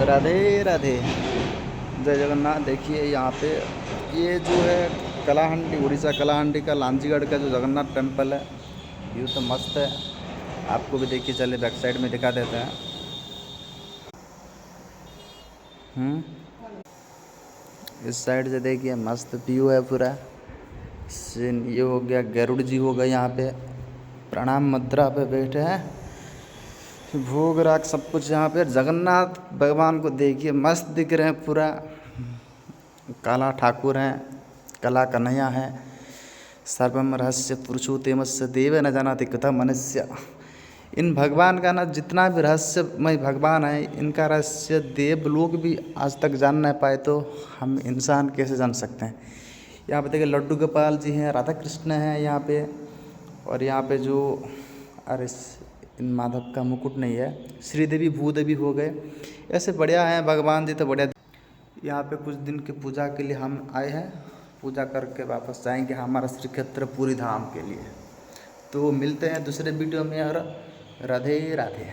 राधे राधे। जय जगन्नाथ। देखिए यहाँ पे ये जो है कलाहंडी, उड़ीसा कलाहंडी का लांजीगढ़ का जो जगन्नाथ टेम्पल है, व्यू तो मस्त है। आपको भी देखिए, चले बैक साइड में दिखा देते हैं। इस साइड से देखिए मस्त व्यू है पूरा। ये हो गया, गरुड़ जी हो गए यहाँ पे, प्रणाम मुद्रा पे बैठे हैं। भोग राग सब कुछ यहाँ पे। जगन्नाथ भगवान को देखिए मस्त दिख रहे हैं पूरा। काला ठाकुर हैं, कला कन्हैया हैं। सर्वम रहस्य पुरुषोत्तमस्य देव न जानाति कथम मनुष्य। इन भगवान का ना जितना भी रहस्यमय भगवान है, इनका रहस्य देव लोग भी आज तक जान नहीं पाए, तो हम इंसान कैसे जान सकते हैं। यहाँ पे देखिए लड्डू गोपाल जी हैं, राधा कृष्ण हैं यहाँ पे। और यहाँ पे जो अरे इन माधव का मुकुट नहीं है, श्रीदेवी भूदेवी हो गए। ऐसे बढ़िया हैं भगवान जी तो बढ़िया। यहाँ पे कुछ दिन की पूजा के लिए हम आए हैं, पूजा करके वापस जाएंगे हमारा श्री क्षेत्र पूरी धाम के लिए। तो मिलते हैं दूसरे वीडियो में, और राधे राधे।